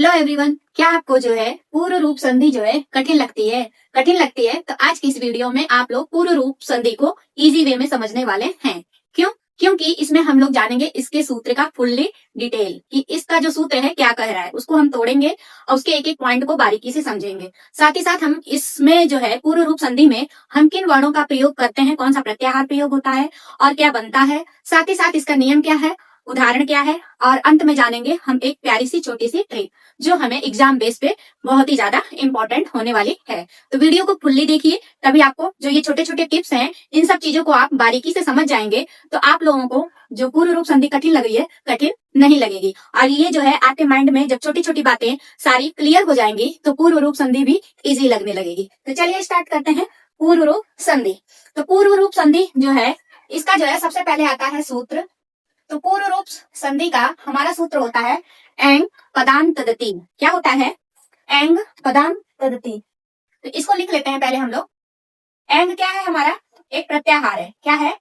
Hello everyone, क्या आपको जो है पूर्ण रूप संधि जो है कठिन लगती है तो आज की इस वीडियो में आप लोग पूर्ण रूप संधि को इजी वे में समझने वाले हैं। क्यों? क्योंकि इसमें हम लोग जानेंगे इसके सूत्र का फुल्ली डिटेल कि इसका जो सूत्र है क्या कह रहा है, उसको हम तोड़ेंगे और उसके एक एक पॉइंट को बारीकी से समझेंगे। साथ ही साथ हम इसमें जो है पूर्ण रूप संधि में हम किन वर्णों का प्रयोग करते हैं, कौन सा प्रत्याहार प्रयोग होता है और क्या बनता है, साथ ही साथ इसका नियम क्या है, उदाहरण क्या है, और अंत में जानेंगे हम एक प्यारी सी छोटी सी ट्रिक जो हमें एग्जाम बेस पे बहुत ही ज्यादा इंपॉर्टेंट होने वाली है। तो वीडियो को फुल्ली देखिए, तभी आपको जो ये छोटे छोटे टिप्स हैं इन सब चीजों को आप बारीकी से समझ जाएंगे तो आप लोगों को जो पूर्ण रूप संधि कठिन लग रही है कठिन नहीं लगेगी। और ये जो है आपके माइंड में जब छोटी छोटी बातें सारी क्लियर हो जाएंगी तो पूर्ण रूप संधि भी इजी लगने लगेगी। तो चलिए स्टार्ट करते हैं पूर्ण रूप संधि। तो पूर्ण रूप संधि जो है इसका जो है सबसे पहले आता है सूत्र। तो पूर्ण रूप संधि का हमारा सूत्र होता है एंग पदांत तदती। क्या होता है? एंग पदांत तदती। तो इसको लिख लेते हैं पहले हम लोग। एंग क्या है? हमारा एक प्रत्याहार है। क्या है?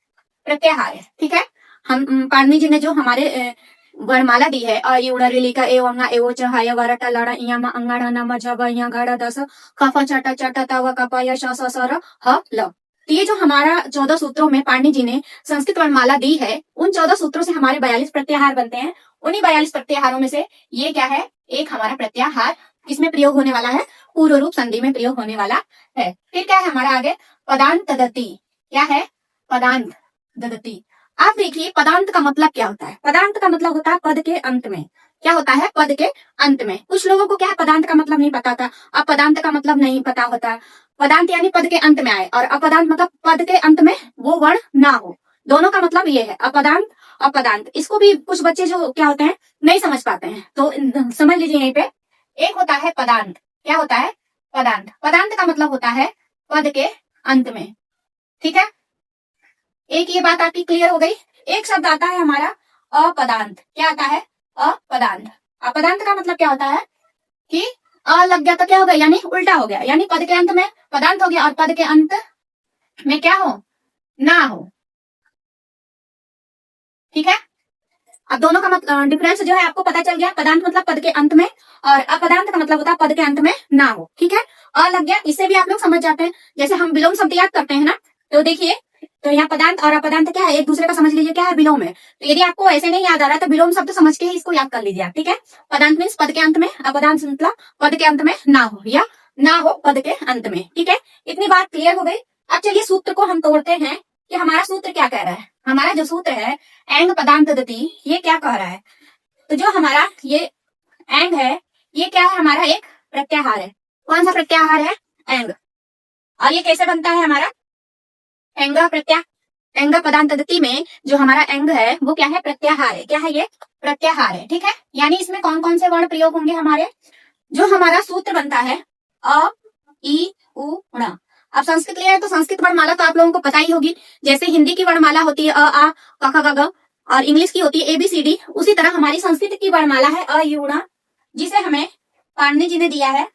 प्रत्याहार है। ठीक है। हम पाणिनि जी ने जो हमारे वर्णमाला दी है अ ई उड़ा ऋ का ए अंगा ए ओ च हाय वरटा लड़ा इया मा अंगाड़ा नामा जब इया गाड़ा दस कफा चटा चटा तव कपा या श स र ह ल। तो ये जो हमारा 14 सूत्रों में पाणिनि जी ने संस्कृत वर्णमाला दी है, उन 14 सूत्रों से हमारे 42 प्रत्याहार बनते हैं। उन्हीं 42 प्रत्याहारों में से ये क्या है? एक हमारा प्रत्याहार किसमें प्रयोग होने वाला है? पूर्ण रूप संधि में प्रयोग होने वाला है। फिर क्या है हमारा आगे? पदांत तदती। क्या है? पदांत तदती। आप देखिए पदांत का मतलब क्या होता है? पदांत का मतलब होता है पद के अंत में। क्या होता है? पद के अंत में। कुछ लोगों को क्या है पदांत का मतलब नहीं पता था, अब पदांत का मतलब नहीं पता होता। पदांत यानी पद के अंत में आए, और अपदांत मतलब पद के अंत में वो वर्ण ना हो। दोनों का मतलब ये है, अपदांत अपदांत। इसको भी कुछ बच्चे जो क्या होते हैं नहीं समझ पाते हैं, तो समझ लीजिए यहीं पे। एक होता है पदांत। क्या होता है? पदांत। पदांत का मतलब होता है पद के अंत में। ठीक है। एक ये बात आपकी क्लियर हो गई। एक शब्द आता है हमारा अपदांत। क्या आता है? अपदांत। अपदांत का मतलब क्या होता है कि अ लग गया तो क्या हो गया, यानी उल्टा हो गया, यानी पद के अंत में पदांत हो गया और पद के अंत में क्या हो? ना हो। ठीक है। अब दोनों का मतलब डिफरेंस जो है आपको पता चल गया। पदांत मतलब पद के अंत में, और अपदांत का मतलब होता है पद के अंत में ना हो। ठीक है। अ लग गया, इससे भी आप लोग समझ जाते हैं। जैसे हम विलोम शब्द याद करते हैं ना, तो देखिए, तो यहाँ पदांत और अपदांत क्या है? एक दूसरे का समझ लीजिए क्या है? विलोम है। तो यदि आपको ऐसे नहीं याद आ रहा है तो विलोम शब्द समझ के ही इसको याद कर लीजिए आप। ठीक है। पदांत मीन्स पद के अंत में, अपदांत मतलब पद के अंत में ना हो, या ना हो पद के अंत में। ठीक है। इतनी बात क्लियर हो गई। अब चलिए सूत्र को हम तोड़ते हैं कि हमारा सूत्र क्या कह रहा है। हमारा जो सूत्र है एंग पदांत दति, ये क्या कह रहा है? तो जो हमारा ये एंग है, ये क्या है? हमारा एक प्रत्याहार है। कौन सा प्रत्याहार है? एंग। और ये कैसे बनता है हमारा? एंग प्रत्याहार। एंग पदांत दति में जो हमारा एंग है वो क्या है? प्रत्याहार है। क्या है? ये प्रत्याहार है। ठीक है। यानी इसमें कौन कौन से वर्ण प्रयोग होंगे हमारे? जो हमारा सूत्र बनता है अ ई उ ण। अब संस्कृत लिया है तो संस्कृत वर्णमाला तो आप लोगों को पता ही होगी। जैसे हिंदी की वर्णमाला होती है अ आ क ख ग घ, और इंग्लिश की होती है ABCD, उसी तरह हमारी संस्कृत की वर्णमाला है अ ई उ ण, जिसे हमें पाणिनि जी ने दिया है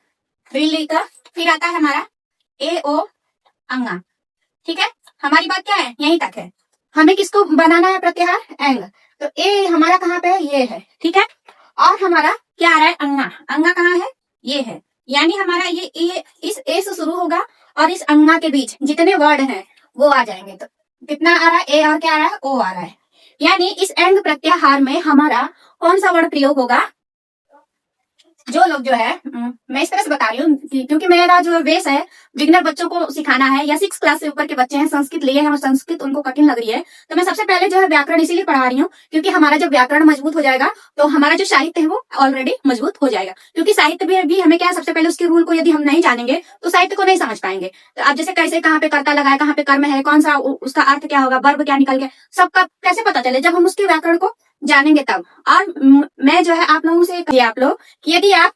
ऋ का। फिर आता है हमारा ए ओ अंगा। ठीक है। हमारी बात क्या है? यहीं तक है। हमें किसको बनाना है? प्रत्याहार एंग। तो ए हमारा कहाँ पे है? ये है। ठीक है। और हमारा क्या आ रहा है? अंगा। अंगा कहाँ है? ये है। यानी हमारा ये इस ए से शुरू होगा और इस अंगा के बीच जितने वर्ड हैं वो आ जाएंगे। तो कितना आ रहा है? ए, और क्या आ रहा है? ओ आ रहा है। यानी इस एंग प्रत्याहार में हमारा कौन सा वर्ण प्रयोग होगा? जो लोग जो है मैं इस तरह से बता रही हूँ क्योंकि मेरा जो बेस है बिगनर बच्चों को सिखाना है, या 6 क्लास से ऊपर के बच्चे हैं, संस्कृत लिए हैं और संस्कृत उनको कठिन लग रही है, तो मैं सबसे पहले जो है व्याकरण इसीलिए पढ़ा रही हूँ क्योंकि हमारा जब व्याकरण मजबूत हो जाएगा तो हमारा जो साहित्य है वो ऑलरेडी मजबूत हो जाएगा। क्योंकि साहित्य भी हमें क्या है, सबसे पहले उसके रूल को यदि हम नहीं जानेंगे तो साहित्य को नहीं समझ पाएंगे। तो आप जैसे कैसे कहाँ पे कर्ता लगाए, कहाँ पे कर्म है, कौन सा उसका अर्थ क्या होगा, वर्ब क्या निकल के, सबका कैसे पता चले? जब हम उसके व्याकरण को जानेंगे तब। और मैं जो है आप लोगों से आप लोग कि यदि आप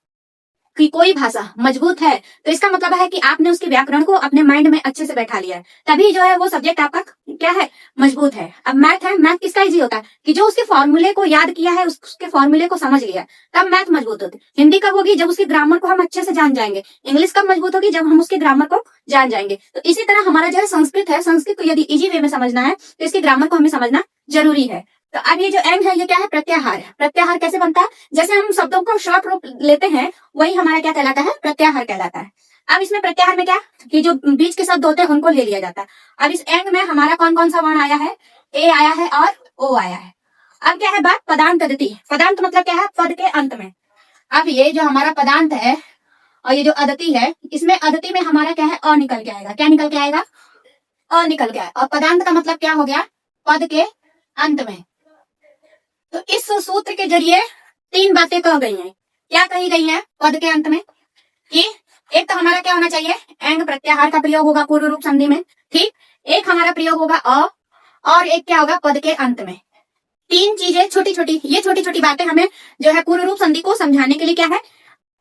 कि कोई भाषा मजबूत है तो इसका मतलब है कि आपने उसके व्याकरण को अपने माइंड में अच्छे से बैठा लिया है, तभी जो है वो सब्जेक्ट आपका क्या है? मजबूत है। अब मैथ है, मैथ किसका इजी होता है? कि जो उसके फॉर्मूले को याद किया है, उसके फॉर्मूले को समझ लिया है, तब मैथ मजबूत होती है। हिंदी कब होगी? जब उसके ग्रामर को हम अच्छे से जान जाएंगे। इंग्लिश कब मजबूत होगी? जब हम उसके ग्रामर को जान जाएंगे। तो इसी तरह हमारा जो है संस्कृत है, संस्कृत को यदि इजी वे में समझना है तो इसके ग्रामर को हमें समझना जरूरी है। तो अब ये जो एंग है ये क्या है, प्रत्याहार है। प्रत्याहार कैसे बनता है, जैसे हम शब्दों को शॉर्ट रूप लेते हैं वही हमारा क्या कहलाता है, प्रत्याहार कहलाता है। अब इसमें प्रत्याहार में क्या कि जो बीच के शब्द होते हैं उनको ले लिया जाता है। अब इस एंग में हमारा कौन कौन सा वर्ण आया है, ए आया है और ओ आया है। अब क्या है बात, पदांत अदिति। पदांत मतलब क्या है, पद के अंत में। अब ये जो हमारा पदांत है और ये जो अदिति है, इसमें अदिति में हमारा क्या है, अ निकल के आएगा। क्या निकल के आएगा, अ निकल के आएगा। और पदांत का मतलब क्या हो गया, पद के अंत में। तो इस सूत्र के जरिए तीन बातें कह गई हैं। क्या कही गई है पद के अंत में, कि एक तो हमारा क्या होना चाहिए, एंग प्रत्याहार का प्रयोग होगा पूर्व रूप संधि में, ठीक। एक हमारा प्रयोग होगा अ, और एक क्या होगा पद के अंत में। तीन चीजें छोटी छोटी, ये छोटी छोटी बातें हमें जो है पूर्व रूप संधि को समझाने के लिए क्या है,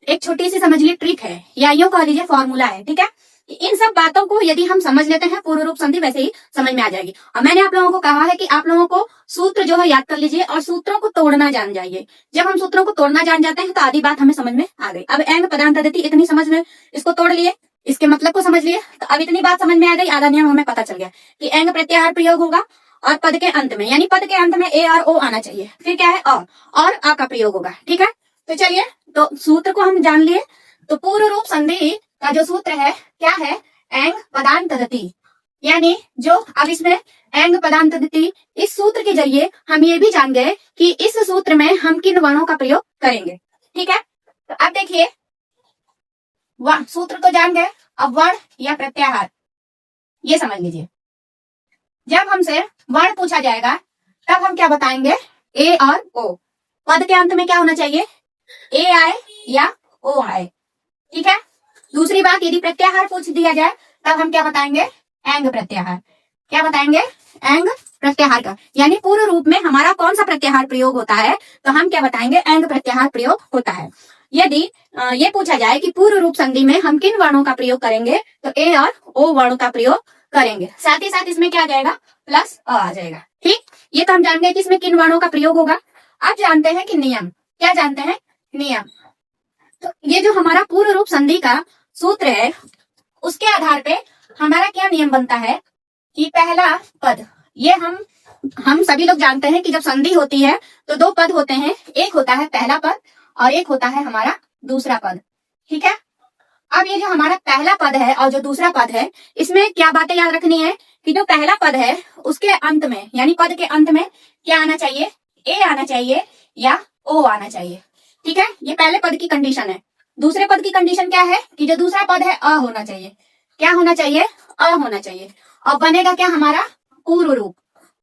एक छोटी सी समझ लीजिए ट्रिक है, या यूं कह लीजिए फॉर्मूला है, ठीक है। इन सब बातों को यदि हम समझ लेते हैं पूर्व रूप संधि वैसे ही समझ में आ जाएगी। और मैंने आप लोगों को कहा है कि आप लोगों को सूत्र जो है याद कर लीजिए और सूत्रों को तोड़ना जान जाइए। जब हम सूत्रों को तोड़ना जान जाते हैं तो आधी बात हमें समझ में आ गई। अब एंग पदांत अदिति इतनी समझ में, इसको तोड़ लिए, इसके मतलब को समझ लिए, तो अब इतनी बात समझ में आ गई, आधा नियम हमें पता चल गया कि एंग प्रत्याहार प्रयोग होगा और पद के अंत में, यानी पद के अंत में ए और ओ आना चाहिए। फिर क्या है और आ का प्रयोग होगा, ठीक है। तो चलिए, तो सूत्र को हम जान लिए। तो पूर्व रूप संधि का जो सूत्र है क्या है, एंग पदांत अदिति। यानी जो अब इसमें एंग पदांत अदिति, इस सूत्र के जरिए हम ये भी जान गए कि इस सूत्र में हम किन वर्णों का प्रयोग करेंगे, ठीक है। तो अब देखिए, सूत्र तो जान गए, अब वर्ण या प्रत्याहार ये समझ लीजिए। जब हमसे वर्ण पूछा जाएगा तब हम क्या बताएंगे, ए और ओ। पद के अंत में क्या होना चाहिए, ए आए या ओ आए, ठीक है। दूसरी बात, यदि प्रत्याहार पूछ दिया जाए तब हम क्या बताएंगे, एंग प्रत्याहार। क्या बताएंगे, एंग प्रत्याहार का, यानी पूर्व रूप में हमारा कौन सा प्रत्याहार प्रयोग होता है, तो हम क्या बताएंगे, एंग प्रत्याहार प्रयोग होता है। यदि ये पूछा जाए कि पूर्व रूप संधि में हम किन वर्णों का प्रयोग करेंगे, तो ए और ओ वर्ण का प्रयोग करेंगे। साथ ही साथ इसमें क्या आ जाएगा, प्लस अ आ जाएगा, ठीक। ये तो हम जान गए कि इसमें किन वर्णों का प्रयोग होगा। अब जानते हैं कि नियम, क्या जानते हैं, नियम। तो ये जो हमारा पूर्व रूप संधि का सूत्र है, उसके आधार पे हमारा क्या नियम बनता है कि पहला पद, ये हम सभी लोग जानते हैं कि जब संधि होती है तो दो पद होते हैं, एक होता है पहला पद और एक होता है हमारा दूसरा पद, ठीक है। अब ये जो हमारा पहला पद है और जो दूसरा पद है, इसमें क्या बातें याद रखनी है कि जो पहला पद है उसके अंत में, यानी पद के अंत में क्या आना चाहिए, ए आना चाहिए या ओ आना चाहिए, ठीक है। ये पहले पद की कंडीशन है। दूसरे पद की कंडीशन क्या है कि जो दूसरा पद है अ होना चाहिए। क्या होना चाहिए, अ होना चाहिए। और बनेगा क्या हमारा, पूर्व रूप।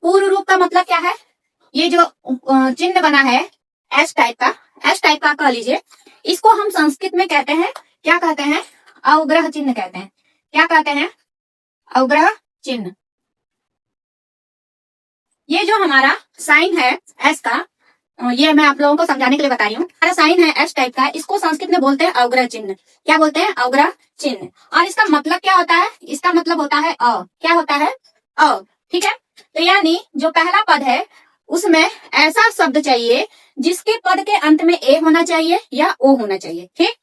पूर्व रूप का मतलब क्या है, ये जो चिन्ह बना है एस टाइप का, एस टाइप का कह लीजिए, इसको हम संस्कृत में कहते हैं, क्या कहते हैं, अवग्रह चिन्ह कहते हैं। क्या कहते हैं, अवग्रह चिन्ह। ये जो हमारा साइन है एस का, ये मैं आप लोगों को समझाने के लिए बता रही हूँ। हमारा साइन है एस टाइप का, इसको संस्कृत में बोलते हैं अवग्रह चिन्ह। क्या बोलते हैं, अवग्रह चिन्ह। और इसका मतलब क्या होता है, इसका मतलब होता है अ। क्या होता है, अ, ठीक है। तो यानी जो पहला पद है उसमें ऐसा शब्द चाहिए जिसके पद के अंत में ए होना चाहिए या ओ होना चाहिए, ठीक।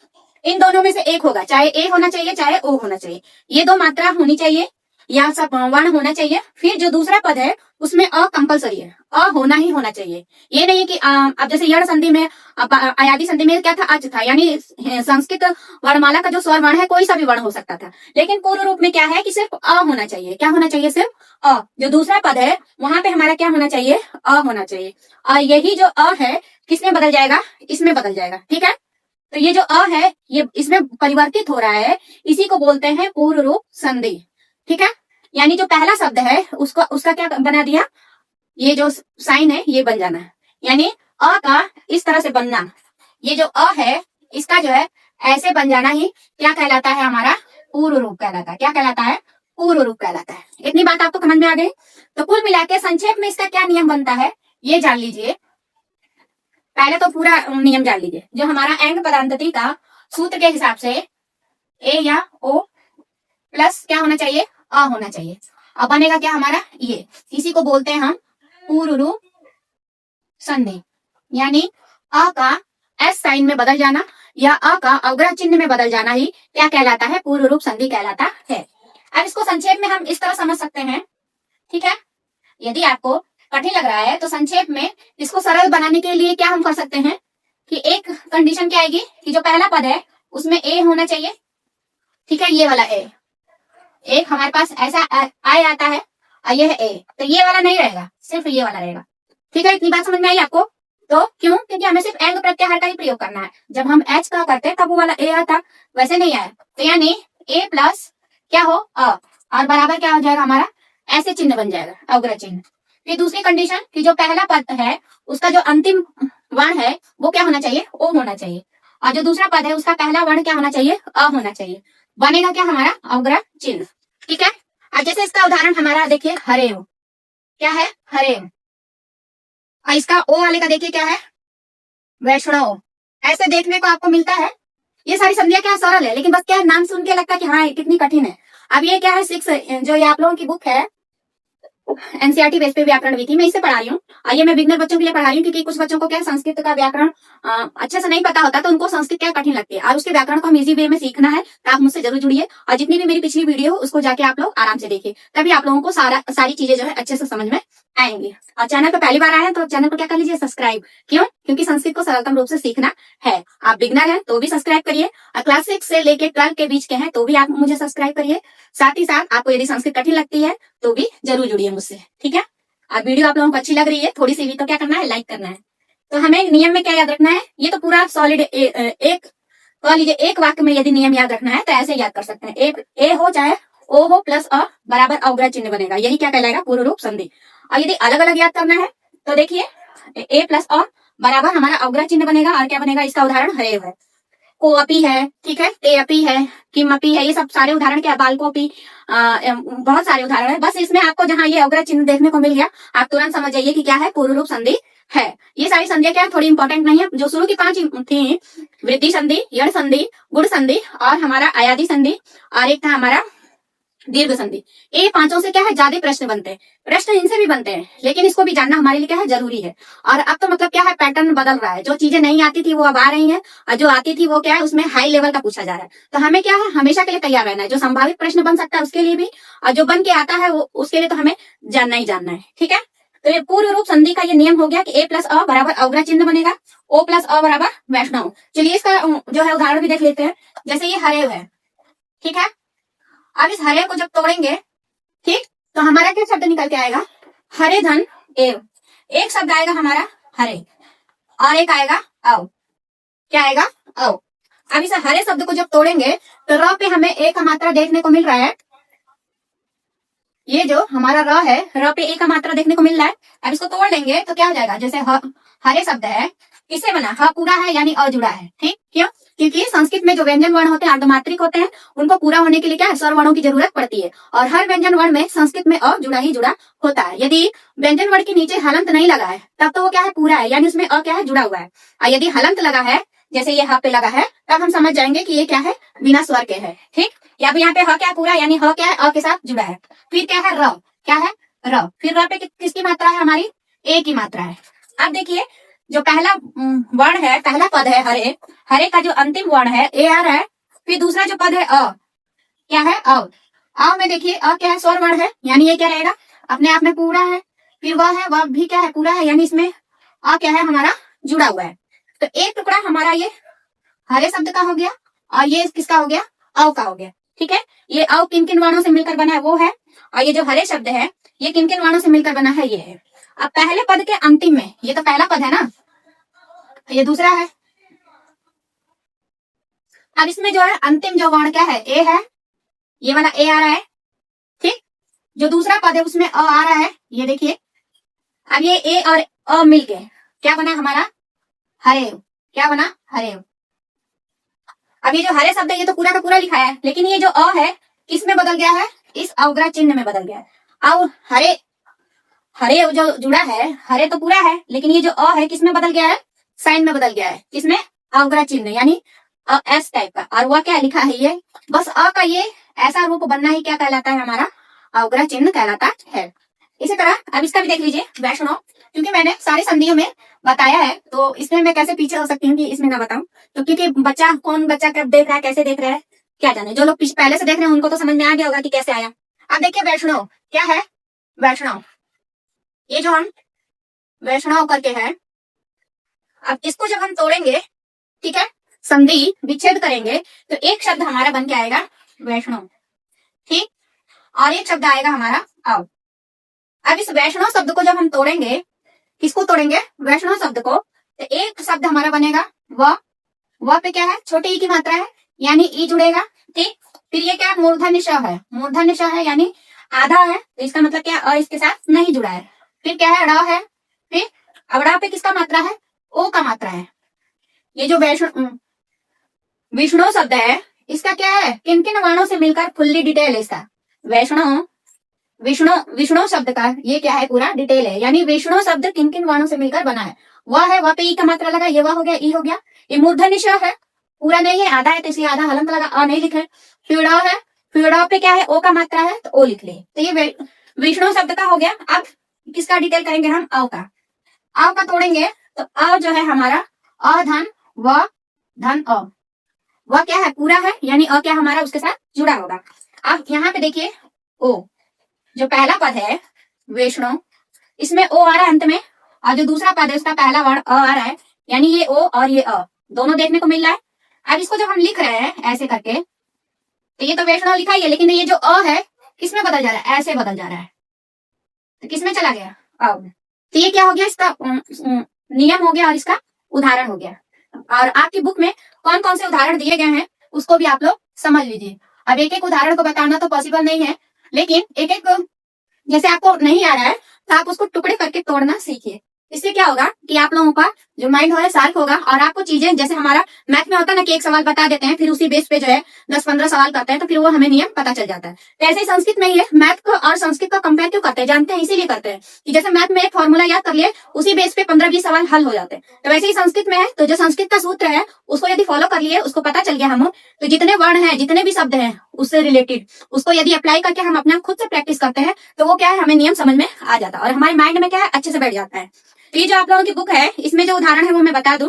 इन दोनों में से एक होगा, चाहे ए होना चाहिए चाहे ओ होना चाहिए। ये दो मात्रा होनी चाहिए या सब वर्ण होना चाहिए। फिर जो दूसरा पद है उसमें अ कंपलसरी है, अ होना ही होना चाहिए। ये नहीं कि अब जैसे यण संधि में, अयादि संधि में क्या था, अच था, यानी संस्कृत वर्णमाला का जो स्वर वर्ण है कोई सा भी वर्ण हो सकता था। लेकिन पूर्व रूप में क्या है कि सिर्फ अ होना चाहिए। क्या होना चाहिए, सिर्फ अ। जो दूसरा पद है वहां पे हमारा क्या होना चाहिए, अ होना चाहिए। और यही जो अ है किसमें बदल जाएगा, इसमें बदल जाएगा, ठीक है। तो ये जो अ है ये इसमें परिवर्तित हो रहा है, इसी को बोलते हैं पूर्व रूप संधि, ठीक है। यानी जो पहला शब्द है उसका क्या बना दिया, ये जो साइन है ये बन जाना है, यानी अ का इस तरह से बनना। ये जो अ है इसका जो है ऐसे बन जाना ही क्या कहलाता है, हमारा पूर्व रूप कहलाता है। क्या कहलाता है, पूर्व रूप कहलाता है। इतनी बात आपको समझ में आ गई। तो कुल मिला के संक्षेप में इसका क्या नियम बनता है ये जान लीजिए। पहले तो पूरा नियम जान लीजिए। जो हमारा एंग पदांतति का सूत्र के हिसाब से ए या ओ प्लस क्या होना चाहिए, अ होना चाहिए। अब बनेगा क्या हमारा, ये इसी को बोलते हैं हम पूर्व रूप संधि। यानी अ का एस साइन में बदल जाना या अ का अवग्रह चिन्ह में बदल जाना ही क्या कहलाता है, पूर्व रूप संधि कहलाता है। अब इसको संक्षेप में हम इस तरह समझ सकते हैं, ठीक है। यदि आपको कठिन लग रहा है तो संक्षेप में इसको सरल बनाने के लिए क्या हम कर सकते हैं कि एक कंडीशन क्या आएगी कि जो पहला पद है उसमें ए होना चाहिए, ठीक है, ये वाला ए, एक हमारे पास ऐसा आई आता है और ये है ए, तो ये वाला नहीं रहेगा, सिर्फ ये वाला रहेगा, ठीक है। इतनी बात समझ में आई आपको? तो क्यों? क्योंकि हमें सिर्फ एंग प्रत्याहार का ही प्रयोग करना है। जब हम एच का करते हैं तब वो वाला ए आता, वैसे नहीं आया, तो यानी ए प्लस क्या हो अ, और बराबर क्या हो जाएगा हमारा, ऐसे चिन्ह बन जाएगा, अवग्रह चिन्ह। फिर दूसरी कंडीशन कि जो पहला पद है उसका जो अंतिम वर्ण है वो क्या होना चाहिए, ओ होना चाहिए, और जो दूसरा पद है उसका पहला वर्ण क्या होना चाहिए, अ होना चाहिए, बनेगा क्या हमारा, अवग्रह चिन्ह, ठीक है। अब जैसे इसका उदाहरण हमारा देखिए हरेव, क्या है, हरेव, और इसका ओ वाले का देखिए क्या है, वैष्णव, ऐसे देखने को आपको मिलता है। ये सारी संधियां क्या सरल है, लेकिन बस क्या है, नाम सुन के लगता है कि हाँ कितनी कठिन है। अब ये क्या है, 6 जो ये आप लोगों की बुक है एनसीईआरटी बेस पे व्याकरण विधि, मैं इसे पढ़ा रही हूँ, और ये मैं बिगनर बच्चों के लिए पढ़ा रही हूँ, क्योंकि कुछ बच्चों को क्या संस्कृत का व्याकरण अच्छे से नहीं पता होता, तो उनको संस्कृत क्या कठिन लगती है, और उसके व्याकरण को हम इजी वे में सीखना है, तो आप मुझसे जरूर जुड़िए, और जितनी भी मेरी पिछली वीडियो उसको जाके आप लोग आराम से देखिए, तभी आप लोगों को सारी चीजें जो है अच्छे से समझ में आएंगी। और चैनल पर पहली बार आए हैं तो चैनल को क्या कर लीजिए, सब्सक्राइब। क्यों? क्योंकि संस्कृत को सरलतम रूप से सीखना है। आप बिगनर हैं तो भी सब्सक्राइब करिए, और क्लास 6 से लेके 12 के बीच के हैं तो भी आप मुझे सब्सक्राइब करिए। साथ ही साथ आपको यदि संस्कृत कठिन लगती है तो भी जरूर जुड़िए मुझसे, ठीक है। और वीडियो आप लोगों को अच्छी लग रही है थोड़ी सी भी तो क्या करना है, लाइक करना है। तो हमें नियम में क्या याद रखना है, ये तो पूरा सॉलिड एक कह लीजिए एक वाक्य में यदि नियम याद रखना है तो ऐसे याद कर सकते हैं, एक ए हो चाहे ओ हो प्लस अ बराबर अवग्रह चिन्ह बनेगा, यही क्या कहलाएगा, पूर्व रूप संधि। और यदि अलग अलग याद करना है तो देखिए ए प्लस अ बराबर हमारा अवग्रह चिन्ह बनेगा, और क्या बनेगा, इसका उदाहरण हरेव है, कोअपी है, ठीक है, तेअपी है, किमअपी है, ये सब सारे उदाहरण क्या, बालकोपी, बहुत सारे उदाहरण है। बस इसमें आपको जहां ये अवग्रह चिन्ह देखने को मिल गया आप तुरंत समझ जाइए कि क्या है, पूर्व रूप संधि है। ये सारी संधियां क्या है, थोड़ी इंपॉर्टेंट नहीं है, जो शुरू की 5 थी, वृद्धि संधि, यण संधि, गुण संधि और हमारा अयादि संधि, और एक था हमारा दीर्घ संधि। ये पांचों से क्या है, ज्यादा प्रश्न बनते हैं, प्रश्न इनसे भी बनते हैं, लेकिन इसको भी जानना हमारे लिए क्या है, जरूरी है। और अब तो मतलब क्या है, पैटर्न बदल रहा है, जो चीजें नहीं आती थी वो अब आ रही हैं, और जो आती थी वो क्या है, उसमें हाई लेवल का पूछा जा रहा है। तो हमें क्या है, हमेशा के लिए तैयार रहना है, जो संभावित प्रश्न बन सकता है उसके लिए भी, और जो बन के आता है वो उसके लिए तो हमें जानना ही जानना है, ठीक है। तो ये पूर्व रूप संधि का ये नियम हो गया कि ए प्लस अ बराबर अवग्रह चिन्ह बनेगा, ओ प्लस अ बराबर वैष्णव। चलिए इसका जो है उदाहरण भी देख लेते हैं। जैसे ये हरेव है, ठीक है, अब इस हरे को जब तोड़ेंगे, ठीक, तो हमारा क्या शब्द निकल के आएगा, हरे धन एव। एक शब्द आएगा हमारा हरे, और एक आएगा अव, क्या आएगा, अव। अब इस हरे शब्द को जब तोड़ेंगे तो र पे हमें एक का मात्रा देखने को मिल रहा है, ये जो हमारा र है, र पे एक का मात्रा देखने को मिल रहा है। अब इसको तोड़ लेंगे तो क्या हो जाएगा, जैसे हरे शब्द है, किससे बना, ह पूरा है यानी अ जुड़ा है, ठीक, क्यों, क्योंकि संस्कृत में जो व्यंजन वर्ण होते हैं अर्धमात्रिक होते हैं, उनको पूरा होने के लिए क्या है, स्वर वर्णों की जरूरत पड़ती है, और हर व्यंजन वर्ण में संस्कृत में अ जुड़ा ही जुड़ा होता है। यदि व्यंजन वर्ण के नीचे हलंत नहीं लगा है तब तो वो क्या है, पूरा है, यानी उसमें अ क्या है, जुड़ा हुआ है। और यदि हलंत लगा है, जैसे ये ह पे लगा है, तब हम समझ जाएंगे कि ये क्या है, बिना स्वर के है, ठीक। या यहाँ पे ह क्या है, पूरा, यानी ह क्या है, अ के साथ जुड़ा है। फिर क्या है, र, क्या है, र, फिर र पे किसकी मात्रा है, हमारी ए की मात्रा है। अब देखिए जो पहला वर्ण है, पहला पद है हरे, हरे का जो अंतिम वर्ण है ए आ रहा है, फिर दूसरा जो पद है अ, क्या है, अव। अव में देखिए अ क्या है, स्वर वर्ण है, यानी ये क्या रहेगा, अपने आप में पूरा है। फिर वह है, वह भी क्या है, पूरा है, यानी इसमें अ क्या है, हमारा जुड़ा हुआ है। तो एक टुकड़ा हमारा ये हरे शब्द का हो गया, और ये किसका हो गया, अव का हो गया, ठीक है। ये अव किन किन वर्णों से मिलकर बना है वो है, और ये जो हरे शब्द है ये किन किन वर्णों से मिलकर बना है, ये है। अब पहले पद के अंतिम में, ये तो पहला पद है ना, ये दूसरा है। अब इसमें जो है अंतिम जो वर्ण क्या है, ए है, ये वाला ए आ रहा है, ठीक। जो दूसरा पद है उसमें अ आ रहा है, ये देखिए। अब ये ए और अ मिलके क्या बना हमारा, हरेव, क्या बना, हरेव। अब ये जो हरे शब्द है ये तो पूरा का पूरा लिखा है, लेकिन ये जो अ है किस में बदल गया है, इस अवग्रह चिन्ह में बदल गया है। अब हरे, हरे जो जुड़ा है, हरे तो पूरा है, लेकिन ये जो अ है किस में बदल गया है, साइन में बदल गया है, किसमें, अवग्रह चिन्ह, यानी एस टाइप का, और वह क्या लिखा है, ये बस अ का ये ऐसा रूप बनना ही क्या कहलाता है, हमारा अवग्रह चिन्ह कहलाता है। इसी तरह अब इसका भी देख लीजिए, वैष्णव, क्योंकि मैंने सारी संधियों में बताया है तो इसमें मैं कैसे पीछे हो सकती हूँ कि इसमें ना बताऊं, तो क्योंकि बच्चा कौन बच्चा कब देख रहा है, कैसे देख रहा है, क्या जाने, जो लोग पहले से देख रहे हैं उनको तो समझ में आ गया होगा कि कैसे आया। अब देखिए वैष्णव क्या है, वैष्णव ये जो हम वैष्णव करके है, अब इसको जब हम तोड़ेंगे, ठीक है, संधि विच्छेद करेंगे, तो एक शब्द हमारा बन के आएगा वैष्णव, ठीक, और एक शब्द आएगा हमारा अव। अब इस वैष्णव शब्द को जब हम तोड़ेंगे, किसको तोड़ेंगे, वैष्णव शब्द को, तो एक शब्द हमारा बनेगा व पे क्या है, छोटे ई की मात्रा है, यानी ई जुड़ेगा, ठीक। फिर ये क्या है, मूर्धन्य श है, मूर्धन्य श है यानी आधा है, तो इसका मतलब क्या, अ इसके साथ नहीं जुड़ा है। फिर क्या है, ड़ है, फिर अब ड़ पे किसका मात्रा है, ओ का मात्रा है। ये जो विष्णु शब्द है, इसका क्या है, किन किन वर्णों से मिलकर फुल्ली डिटेल है इसका, वैष्णव विष्णु विष्णु शब्द का ये क्या है, पूरा डिटेल है, यानी विष्णु शब्द किन किन वर्णों से मिलकर बना है। वह है, वह पे ई का मात्रा लगा, ये वह हो गया, ई हो गया। ये मूर्धन्य श है, पूरा नहीं है, आधा है, तो इसलिए आधा हलंत लगा, अ नहीं लिखे। फिर ड़ है, फिर ड़ पे क्या है, ओ का मात्रा है, तो ओ लिख ले। तो ये विष्णु शब्द का हो गया। अब किसका डिटेल करेंगे हम, अव का। अव का तोड़ेंगे तो अ जो है हमारा अ धन व धन अ, वह क्या है, पूरा है, यानी अ क्या हमारा उसके साथ जुड़ा होगा। अब यहाँ पे देखिए, ओ जो पहला पद है वैष्णव, इसमें ओ आ रहा है अंत में, और जो दूसरा पद है उसका पहला वर्ण अ आ रहा है, यानी ये ओ और ये अ दोनों देखने को मिल रहा है। अब इसको जब हम लिख रहे हैं ऐसे करके, तो ये तो वैष्णव लिखा ही है, लेकिन ये जो अ है किसमें बदल जा रहा है, ऐसे बदल जा रहा है, तो किसमें चला गया, अब। तो ये क्या हो गया, इसका नियम हो गया और इसका उदाहरण हो गया। और आपकी बुक में कौन कौन से उदाहरण दिए गए हैं उसको भी आप लोग समझ लीजिए। अब एक एक उदाहरण को बताना तो पॉसिबल नहीं है, लेकिन एक एक जैसे आपको नहीं आ रहा है तो आप उसको टुकड़े करके तोड़ना सीखिए। इससे क्या होगा कि आप लोगों का जो माइंड है शार्प होगा, और आपको चीजें, जैसे हमारा मैथ में होता है ना कि एक सवाल बता देते हैं, फिर उसी बेस पे जो है 10-15 सवाल करते हैं, तो फिर वो हमें नियम पता चल जाता है। तो ऐसे ही संस्कृत में ये मैथ को और संस्कृत का कंपेयर क्यों करते हैं, जानते हैं, इसीलिए करते हैं कि जैसे मैथ में एक फॉर्मूला याद कर लिए, उसी बेस पे 15-20 सवाल हल हो जाते हैं। तो वैसे ही संस्कृत में है, तो जो संस्कृत का सूत्र है उसको यदि फॉलो कर लिए, उसको पता चल गया हम, तो जितने वर्ण है, जितने भी शब्द है उससे रिलेटेड, उसको यदि अप्लाई करके हम अपना खुद से प्रैक्टिस करते हैं, तो वो क्या है, हमें नियम समझ में आ जाता है और हमारे माइंड में क्या है, अच्छे से बैठ जाता है। तो ये जो आप लोगों की बुक है, इसमें जो उदाहरण है वो मैं बता दूं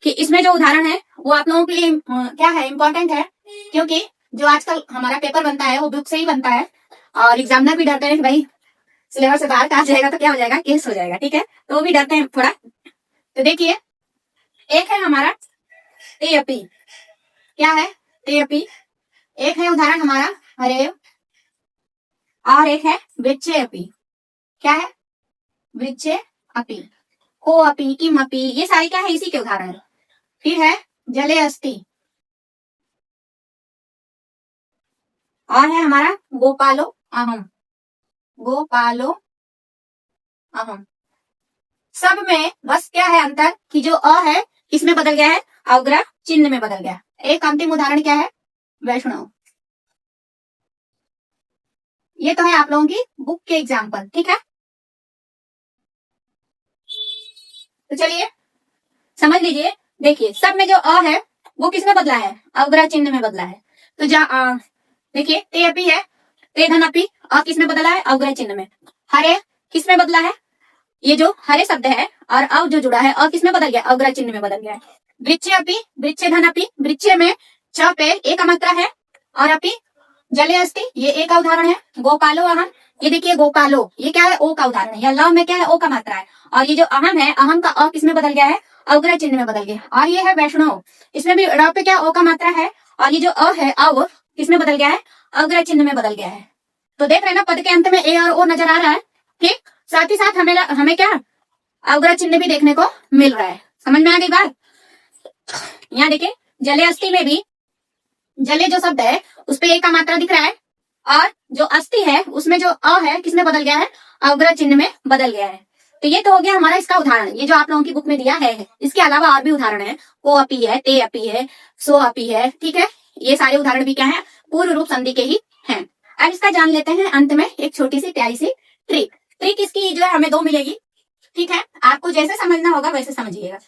कि इसमें जो उदाहरण है वो आप लोगों के लिए क्या है, इंपॉर्टेंट है, क्योंकि जो आजकल हमारा पेपर बनता है वो बुक से ही बनता है, और एग्जामिनर भी डरते हैं कि भाई सिलेबस से बाहर कहा जाएगा तो क्या हो जाएगा, केस हो जाएगा, ठीक है, तो वो भी डरते हैं थोड़ा। तो देखिए, एक है हमारा तेयपी, क्या है, तेयपी। एक है उदाहरण हमारा हरेव, और एक है वृक्षे अपी, क्या है, वृक्षे अपी, को अपी, किम अपी, ये सारे क्या है, इसी के उदाहरण। फिर है जले अस्थि, और है हमारा गोपालो अहम, गोपालो अहम। सब में बस क्या है अंतर, कि जो अ है किसमें बदल गया है, अवग्रह चिन्ह में बदल गया। एक अंतिम उदाहरण क्या है, वैष्णव। ये तो है आप लोगों की बुक के एग्जाम्पल, ठीक है। तो चलिए समझ लीजिए, देखिए सब में जो अ है वो किसमें बदला है, अवग्रह चिन्ह में बदला है। तो देखिए ते अपी है, ते धन अपी, अ किसमें बदला है, अवग्रह चिन्ह में। हरे किसमें बदला है, ये जो हरे शब्द है और अव जो जुड़ा है, अ किसमें बदल गया, अवग्रह चिन्ह में बदल गया है। वृक्षे अपी, वृक्षे धन अपी, वृक्षे में छ पे एक का मात्रा है, और अपी जले अस्थि, ये एक का उदाहरण है। गोपालो अहम, ये देखिए गोपालो, ये क्या है, ओ का उदाहरण है, या लव में क्या है, ओ का मात्रा है। और ये जो अहम है, अहम का अ किसमें बदल गया है, अवग्रह चिन्ह में बदल गया। और ये है वैष्णव, इसमें भी ड़ पे क्या ओ का मात्रा है, और ये जो अ है अव किसमें बदल गया है, अवग्रह चिन्ह में बदल गया है। तो देख रहे हैं ना, पद के अंत में ए और ओ नजर आ रहा है, ठीक। साथ ही साथ हमें क्या, अवग्रह चिन्ह भी देखने को मिल रहा है। समझ में आ गई बात। यहाँ देखिए जले अस्थि में भी जले जो शब्द है उस पे ए का मात्रा दिख रहा है, और जो अस्थि है उसमें जो अ है किसमें बदल गया है, अवग्रह चिन्ह में बदल गया है। तो ये तो हो गया हमारा इसका उदाहरण, ये जो आप लोगों की बुक में दिया है। इसके अलावा और भी उदाहरण है, को अपी है, ते अपी है, सो अपी है, ठीक है। ये सारे उदाहरण भी क्या है, पूर्व रूप संधि के ही हैं। अब इसका जान लेते हैं अंत में एक छोटी सी प्यारी सी ट्रिक। ट्रिक इसकी जो है हमें 2 मिलेगी, ठीक है। आपको जैसे समझना होगा वैसे समझिएगा।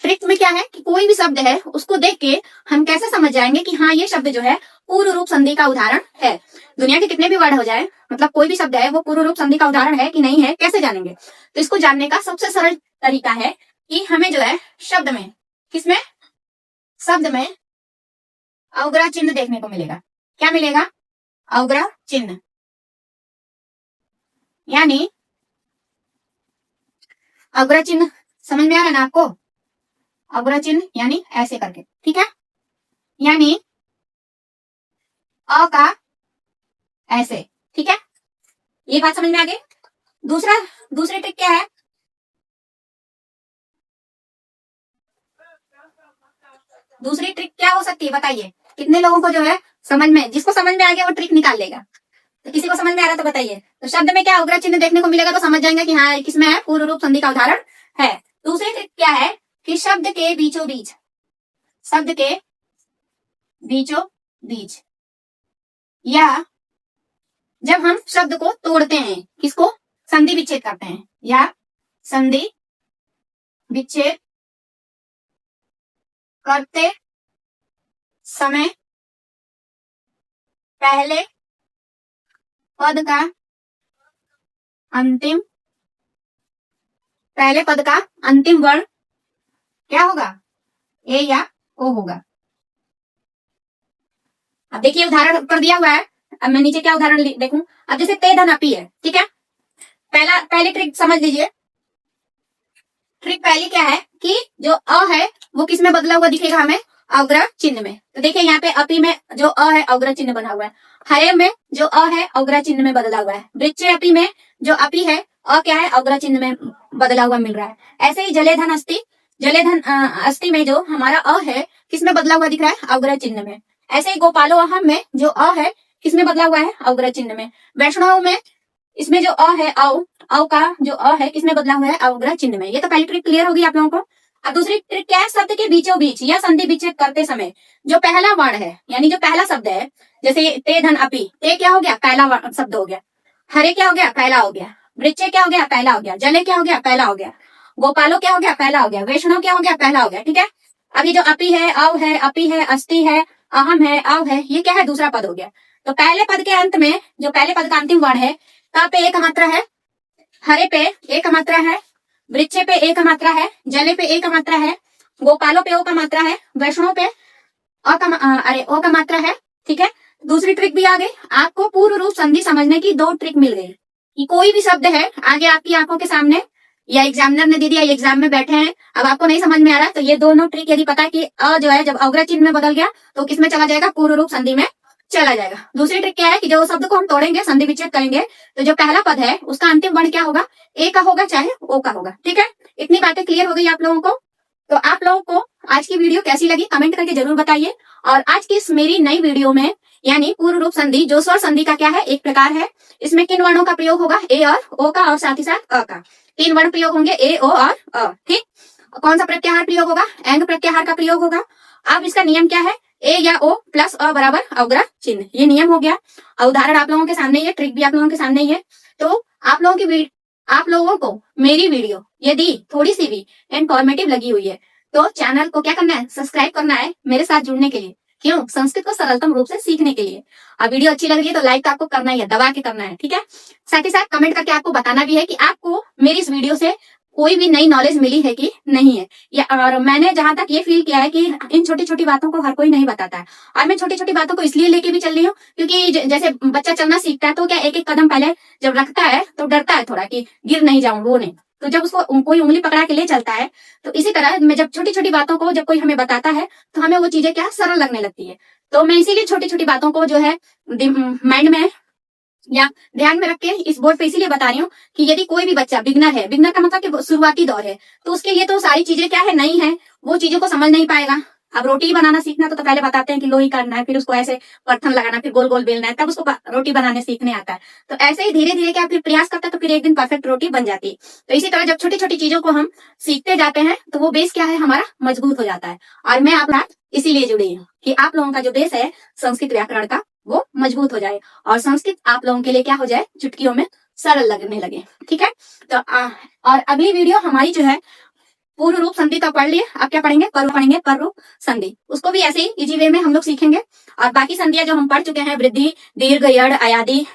ट्रिक में क्या है कि कोई भी शब्द है उसको देख के हम कैसे समझ जाएंगे कि हाँ ये शब्द जो है पूर्व रूप संधि का उदाहरण है। दुनिया के कितने भी वर्ड हो जाए, मतलब कोई भी शब्द है वो पूर्व रूप संधि का उदाहरण है कि नहीं है, कैसे जानेंगे। तो इसको जानने का सबसे सरल तरीका है कि हमें जो है शब्द में, किसमें, शब्द में अवग्रह चिन्ह देखने को मिलेगा। क्या मिलेगा, अवग्रह चिन्ह। यानी अग्र चिन्ह समझ में आ रहा है ना आपको? अग्र चिन्ह यानी ऐसे करके, ठीक है, यानी अ का ऐसे, ठीक है, ये बात समझ में आ गई। दूसरी ट्रिक क्या है? दूसरी ट्रिक क्या हो सकती है बताइए? कितने लोगों को जो है समझ में, जिसको समझ में आ गया वो ट्रिक निकाल लेगा। तो किसी को समझ में आ रहा तो बताइए। तो शब्द में क्या उग्र चिन्ह देखने को मिलेगा तो समझ जाएंगे कि हाँ किसमें है, पूर्व रूप संधि का उदाहरण है। दूसरी ट्रिक क्या है कि शब्द के बीचों बीच, शब्द के बीचों बीच, या जब हम शब्द को तोड़ते हैं, किसको? संधि विच्छेद करते हैं, या संधि विच्छेद करते समय पहले पद का अंतिम, पहले पद का अंतिम वर्ण क्या होगा? ए या ओ होगा। अब देखिए उदाहरण कर दिया हुआ है, अब मैं नीचे क्या उदाहरण देखूं। अब जैसे ते धन अपी है, ठीक है, पहली ट्रिक समझ लीजिए। ट्रिक पहली क्या है कि जो अ है वो किस में बदला हुआ दिखेगा हमें? अग्र चिन्ह में। तो देखिए यहाँ पे अपी में जो अ है अग्र चिन्ह बना हुआ है, हरे में जो अ है अग्र चिन्ह में बदला हुआ है, वृक्षे अपी में जो अपी है अ क्या है? अग्र चिन्ह में बदला हुआ मिल रहा है। ऐसे ही जले धन अस्थि, जले धन अस्थि में जो हमारा अ है किस में बदला हुआ दिख रहा है? अग्र चिन्ह में। ऐसे ही गोपालो अहम में जो अ है किस में बदला हुआ है? अग्र चिन्ह में। वैष्णव में इसमें जो अ है औ का जो अ है किसमें बदला हुआ है? अवग्रह चिन्ह में। ये तो पहली ट्रिक क्लियर होगी आप लोगों को। अब दूसरी ट्रिक क्या है? शब्द के बीचों बीच या संधि विच्छेद करते समय जो पहला वर्ण है, यानी जो पहला शब्द है, जैसे ते धन अपी, ते क्या हो गया? पहला शब्द हो गया। हरे क्या हो गया? पहला हो गया। वृक्षे क्या हो गया? पहला हो गया। जले क्या हो गया? पहला हो गया। गोपालो क्या हो गया? पहला हो गया। वैष्णव क्या हो गया? पहला हो गया। ठीक है, अभी जो अपी है, अव है, अपी है, अस्थि है, अहम है, अव है, ये क्या है? दूसरा पद हो गया। तो पहले पद के अंत में जो पहले पद का अंतिम वर्ण है, का पे एक मात्रा है, हरे पे एक मात्रा है, वृक्षे पे एक मात्रा है, जले पे एक मात्रा है, गोपालो पे ओ का मात्रा है, वैष्णव पे ओ का मात्रा है। ठीक है, दूसरी ट्रिक भी आ गई। आपको पूर्व रूप संधि समझने की दो ट्रिक मिल गई कि कोई भी शब्द है आगे आपकी आंखों के सामने, या एग्जामिनर ने दे दिया, एग्जाम में बैठे हैं, अब आपको नहीं समझ में आ रहा, तो ये दोनों ट्रिक यदि पता है कि अ जो है जब अग्र चिन्ह में बदल गया तो किसमें चला जाएगा? पूर्व रूप संधि में चला जाएगा। दूसरी ट्रिक क्या है कि जो शब्द को हम तोड़ेंगे, संधि विच्छेद करेंगे, तो जो पहला पद है उसका अंतिम वर्ण क्या होगा? ए का होगा चाहे ओ का होगा। ठीक है, इतनी बातें क्लियर हो गई आप लोगों को। तो आप लोगों को आज की वीडियो कैसी लगी कमेंट करके जरूर बताइए। और आज की इस मेरी नई वीडियो में, यानी पूर्व रूप संधि जो स्वर संधि का क्या है? एक प्रकार है। इसमें किन वर्णों का प्रयोग होगा? ए और ओ का, और साथ ही साथ अ का। तीन वर्ण प्रयोग होंगे, ए, ओ और अ। ठीक, कौन सा प्रत्याहार प्रयोग होगा? एंग प्रत्याहार का प्रयोग होगा। अब इसका नियम क्या है? ए या ओ प्लस अ बराबर अवग्रह चिन्ह, ये नियम हो गया। उदाहरण आप लोगों के सामने ही है, ट्रिक भी आप लोगों के सामने ही है। तो आप लोगों को मेरी वीडियो यदि थोड़ी सी भी इंफॉर्मेटिव लगी हुई है तो चैनल को क्या करना है? सब्सक्राइब करना है मेरे साथ जुड़ने के लिए। क्यों? संस्कृत को सरलतम रूप से सीखने के लिए। और वीडियो अच्छी लग रही है तो लाइक तो आपको करना ही है, दबा के करना है। ठीक है, साथ ही साथ कमेंट करके आपको बताना भी है कि आपको मेरी इस वीडियो से कोई भी नई नॉलेज मिली है कि नहीं है। या और मैंने जहां तक ये फील किया है कि इन छोटी छोटी बातों को हर कोई नहीं बताता है, और मैं छोटी छोटी बातों को इसलिए लेके भी चल रही हूँ क्योंकि जैसे बच्चा चलना सीखता है तो क्या एक एक कदम पहले जब रखता है तो डरता है थोड़ा कि गिर नहीं जाऊं, वो नहीं। तो जब उसको कोई उंगली पकड़ा के ले चलता है, तो इसी तरह मैं जब छोटी छोटी बातों को जब कोई हमें बताता है तो हमें वो चीजें क्या सरल लगने लगती है। तो मैं इसीलिए छोटी छोटी बातों को जो है माइंड में या ध्यान में रख के इस बोर्ड पे इसीलिए बता रही हूँ कि यदि कोई भी बच्चा बिगनर है, बिगनर का मतलब कि शुरुआती दौर है, तो उसके लिए तो सारी चीजें क्या है? नई है, वो चीजों को समझ नहीं पाएगा। अब रोटी बनाना सीखना तो पहले बताते हैं कि लोही करना है, फिर उसको ऐसे परथन लगाना, फिर गोल गोल बेलना है, तब उसको रोटी बनाने सीखने आता है। तो ऐसे ही धीरे धीरे क्या फिर प्रयास करता है तो फिर एक दिन परफेक्ट रोटी बन जाती है। तो इसी तरह जब छोटी छोटी चीजों को हम सीखते जाते हैं तो वो बेस क्या है? हमारा मजबूत हो जाता है। और मैं आप इसीलिए जुड़ी हूँ कि आप लोगों का जो बेस है संस्कृत व्याकरण का वो मजबूत हो जाए और संस्कृत आप लोगों के लिए क्या हो जाए? चुटकियों में सरल लगने लगे। ठीक है, तो और अगली वीडियो हमारी जो है पूर्व रूप संधि तो पढ़ लिए, अब क्या पढ़ेंगे? पर रूप संधि। उसको भी ऐसे ही इजी वे में हम लोग सीखेंगे। और बाकी संधियां जो हम पढ़ चुके हैं, वृद्धि, दीर्घ, यड़, अयादि,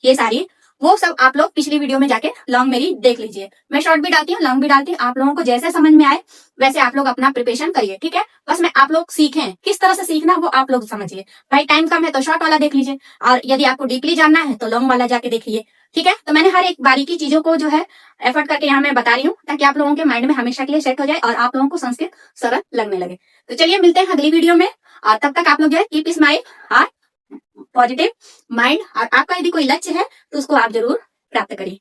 ये सारी, वो सब आप लोग पिछली वीडियो में जाके लॉन्ग मेरी देख लीजिए। मैं शॉर्ट भी डालती हूँ, लॉन्ग भी डालती हूँ। आप लोगों को जैसे समझ में आए वैसे आप लोग अपना प्रिपरेशन करिए। ठीक है, बस मैं आप लोग सीखें, किस तरह से सीखना वो आप लोग समझिए। भाई टाइम कम है तो शॉर्ट वाला देख लीजिए, और यदि आपको डीपली जानना है तो लॉन्ग वाला जाके देखिए। ठीक है, तो मैंने हर एक बारीकी चीजों को जो है एफर्ट करके यहाँ मैं बता रही हूँ, ताकि आप लोगों के माइंड में हमेशा के लिए सेट हो जाए और आप लोगों को संस्कृत सरल लगने लगे। तो चलिए मिलते हैं अगली वीडियो में, और तब तक आप लोग जो है keep smile, heart, positive mind, और आपका यदि कोई लक्ष्य है तो उसको आप जरूर प्राप्त करिए।